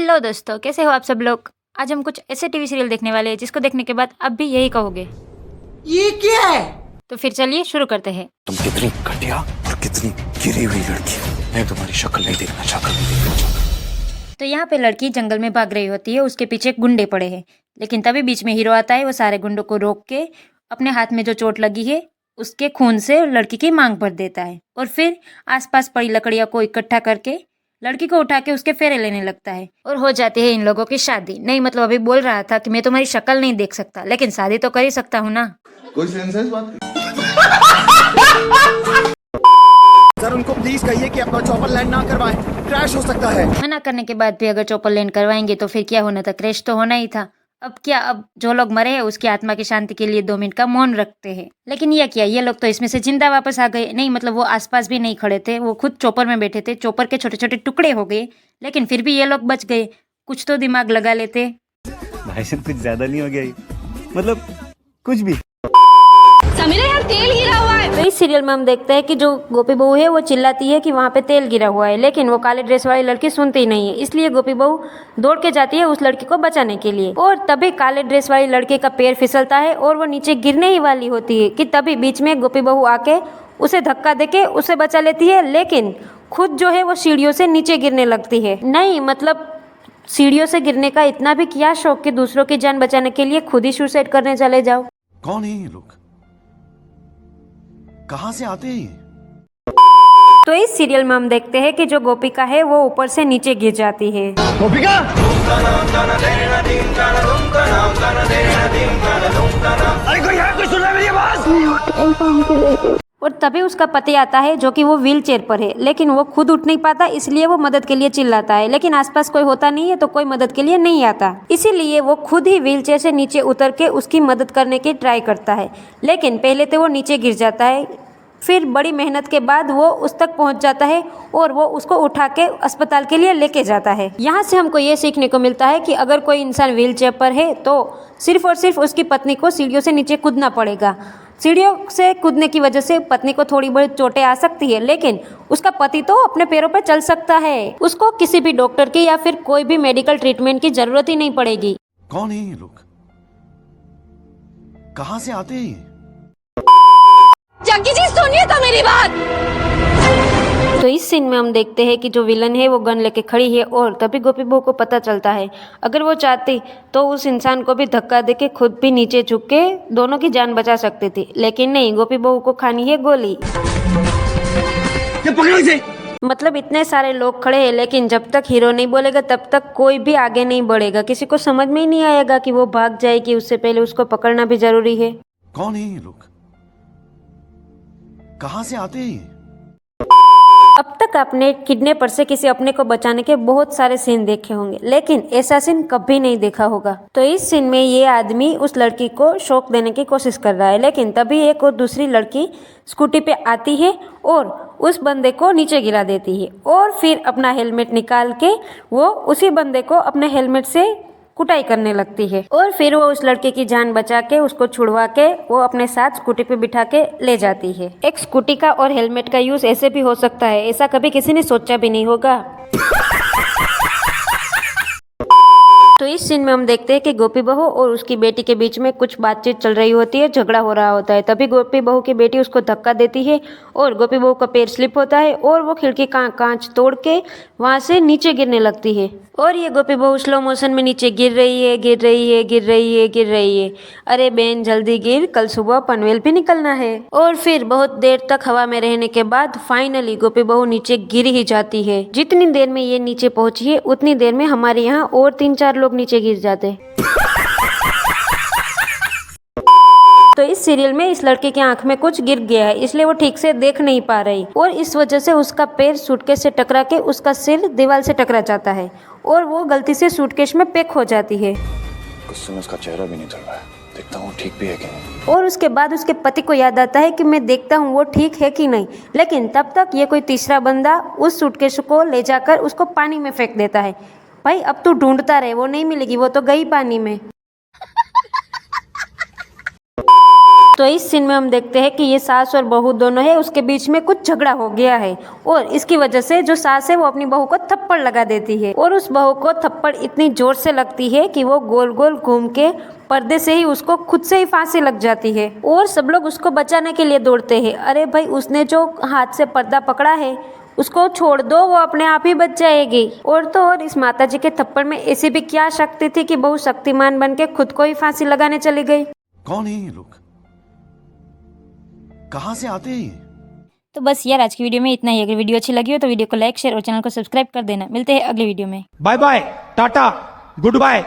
Hello दोस्तों, कैसे हो आप सब लोग। आज हम कुछ ऐसे टीवी सीरियल देखने वाले हैं जिसको देखने के बाद आप भी यही कहोगे, ये क्या है? तो फिर चलिए शुरू करते हैं। तुम कितनी घटिया और कितनी गिरी हुई लड़की हो। मैं तुम्हारी शक्ल नहीं देखना चाहता। तो यहाँ पे लड़की जंगल में भाग रही होती है, उसके पीछे गुंडे पड़े हैं। लेकिन तभी बीच में हीरो आता है, वो सारे गुंडों को रोक के अपने हाथ में जो चोट लगी है उसके खून से लड़की की मांग भर देता है और फिर आसपास पड़ी लकड़ियों को इकट्ठा करके लड़की को उठा के उसके फेरे लेने लगता है और हो जाती है इन लोगों की शादी। नहीं मतलब अभी बोल रहा था कि मैं तुम्हारी शक्ल नहीं देख सकता, लेकिन शादी तो कर ही सकता हूँ ना। कोई सेंस है इस बात की? सर उनको प्लीज कहिए कि अपना चॉपर लैंड ना करवाएं, क्रैश हो सकता है। मना करने के बाद भी अगर चॉपर लैंड करवाएंगे तो फिर क्या होना था, क्रैश तो होना ही था। अब क्या, अब जो लोग मरे हैं उसकी आत्मा की शांति के लिए 2 मिनट का मौन रखते हैं। लेकिन यह क्या, ये लोग तो इसमें से जिंदा वापस आ गए। नहीं मतलब वो आसपास भी नहीं खड़े थे, वो खुद चॉपर में बैठे थे। चॉपर के छोटे छोटे टुकड़े हो गए, लेकिन फिर भी ये लोग बच गए। कुछ तो दिमाग लगा लेते। भाई साहब कुछ ज्यादा नहीं हो गया ये? मतलब कुछ भी। समीरा यार तेल गिरा हुआ है। तो इस सीरियल में हम देखते हैं कि जो गोपी बहू है वो चिल्लाती है कि वहाँ पे तेल गिरा हुआ है, लेकिन वो काले ड्रेस वाली लड़की सुनती ही नहीं है। इसलिए गोपी बहू दौड़ के जाती है उस लड़की को बचाने के लिए और तभी काले ड्रेस वाली लड़के का पैर फिसलता है और वो नीचे गिरने ही वाली होती है कि तभी बीच में गोपी बहू आके उसे धक्का देके उसे बचा लेती है। लेकिन खुद जो है वो सीढ़ियों से नीचे गिरने लगती है। नहीं मतलब सीढ़ियों से गिरने का इतना भी क्या शौक कि दूसरों की जान बचाने के लिए खुद ही सुसाइड करने चले जाओ। कौन है ये लोग? कहाँ से आते हैं ये? तो इस सीरियल में हम देखते हैं कि जो गोपिका है वो ऊपर से नीचे गिर जाती है। गोपिका अरे कोई है, कोई सुन रहा है मेरी आवाज? और तभी उसका पति आता है जो कि वो व्हील चेयर पर है, लेकिन वो खुद उठ नहीं पाता, इसलिए वो मदद के लिए चिल्लाता है। लेकिन आसपास कोई होता नहीं है तो कोई मदद के लिए नहीं आता, इसीलिए वो खुद ही व्हील चेयर से नीचे उतर के उसकी मदद करने की ट्राई करता है। लेकिन पहले तो वो नीचे गिर जाता है, फिर बड़ी मेहनत के बाद वो उस तक पहुंच जाता है और वो उसको उठा के अस्पताल के लिए लेके जाता है। यहाँ से हमको ये सीखने को मिलता है कि अगर कोई इंसान व्हील चेयर पर है तो सिर्फ और सिर्फ उसकी पत्नी को सीढ़ियों से नीचे कूदना पड़ेगा। सीढ़ियों से कूदने की वजह से पत्नी को थोड़ी बड़ी चोटें आ सकती है, लेकिन उसका पति तो अपने पैरों पर चल सकता है। उसको किसी भी डॉक्टर की या फिर कोई भी मेडिकल ट्रीटमेंट की जरूरत ही नहीं पड़ेगी। कौन है ये लोग? कहाँ से आते हैं ये? जग्गी जी सुनिए तो मेरी बात। तो इस सीन में हम देखते हैं कि जो विलन है वो गन लेके खड़ी है और तभी गोपी बहू को पता चलता है अगर वो चाहती तो उस इंसान को भी धक्का देके खुद भी नीचे झुक के दोनों की जान बचा सकती थी, लेकिन नहीं, गोपी बहू को खानी है गोली। ये पकड़ो इसे। मतलब इतने सारे लोग खड़े हैं, लेकिन जब तक हीरो नहीं बोलेगा तब तक कोई भी आगे नहीं बढ़ेगा। किसी को समझ में ही नहीं आएगा कि वो भाग जाएगी, उससे पहले उसको पकड़ना भी जरूरी है। कौन है ये लोग? कहाँ से आते हैं ये? अब तक आपने किडनैपर से किसी अपने को बचाने के बहुत सारे सीन देखे होंगे, लेकिन ऐसा सीन कभी नहीं देखा होगा। तो इस सीन में ये आदमी उस लड़की को शॉक देने की कोशिश कर रहा है, लेकिन तभी एक और दूसरी लड़की स्कूटी पे आती है और उस बंदे को नीचे गिरा देती है और फिर अपना हेलमेट निकाल के वो उसी बंदे को अपने हेलमेट से कुटाई करने लगती है और फिर वो उस लड़के की जान बचा के उसको छुड़वा के वो अपने साथ स्कूटी पे बिठा के ले जाती है। एक स्कूटी का और हेलमेट का यूज ऐसे भी हो सकता है, ऐसा कभी किसी ने सोचा भी नहीं होगा। तो इस सीन में हम देखते हैं कि गोपी बहू और उसकी बेटी के बीच में कुछ बातचीत चल रही होती है, झगड़ा हो रहा होता है। तभी गोपी बहू की बेटी उसको धक्का देती है और गोपी बहू का पैर स्लिप होता है और वो खिड़की का कांच तोड़ के वहां से नीचे गिरने लगती है और ये गोपी बहू स्लो मोशन में नीचे गिर रही है, गिर रही है, गिर रही है, गिर रही है। अरे बेन जल्दी गिर, कल सुबह पनवेल भी निकलना है। और फिर बहुत देर तक हवा में रहने के बाद फाइनली गोपी बहू नीचे गिर ही जाती है। जितनी देर में ये नीचे पहुंची है उतनी देर में हमारे यहाँ और 3-4 लोग नीचे गिर जाते। तो इस सीरियल में इस लड़के की आंख में कुछ गिर गया है, इसलिए वो ठीक से देख नहीं पा रही और इस वजह से उसका पैर सूटकेस से टकरा के उसका सिर दीवार से टकरा जाता है और वो गलती से सूटकेस में पैक हो जाती है। कुछ समय उसका चेहरा भी नहीं चल रहा है, देखता हूँ ठीक भी है कि नहीं। और उसके बाद उसके पति को याद आता है कि मैं देखता हूँ वो ठीक है कि नहीं, लेकिन तब तक ये कोई तीसरा बंदा उस सूटकेस को ले जाकर उसको पानी में फेंक देता है। भाई अब तू ढूंढता रहे, वो नहीं मिलेगी, वो तो गई पानी में। तो इस सीन में हम देखते हैं कि ये सास और बहू दोनों है, उसके बीच में कुछ झगड़ा हो गया है और इसकी वजह से जो सास है वो अपनी बहू को थप्पड़ लगा देती है और उस बहू को थप्पड़ इतनी जोर से लगती है कि वो गोल गोल घूम के पर्दे से ही उसको खुद से ही फांसी लग जाती है और सब लोग उसको बचाने के लिए दौड़ते हैं। अरे भाई, उसने जो हाथ से पर्दा पकड़ा है उसको छोड़ दो, वो अपने आप ही बच जाएगी। और तो और इस माताजी के थप्पड़ में ऐसी भी क्या शक्ति थी कि बहू शक्तिमान बन के खुद को ही फांसी लगाने चली गई। कौन है ये लोग, कहाँ से आते हैं ये? तो बस यार, आज की वीडियो में इतना ही। अगर वीडियो अच्छी लगी हो तो वीडियो को लाइक, शेयर और चैनल को सब्सक्राइब कर देना। मिलते हैं अगली वीडियो में। Bye bye, tata, good bye.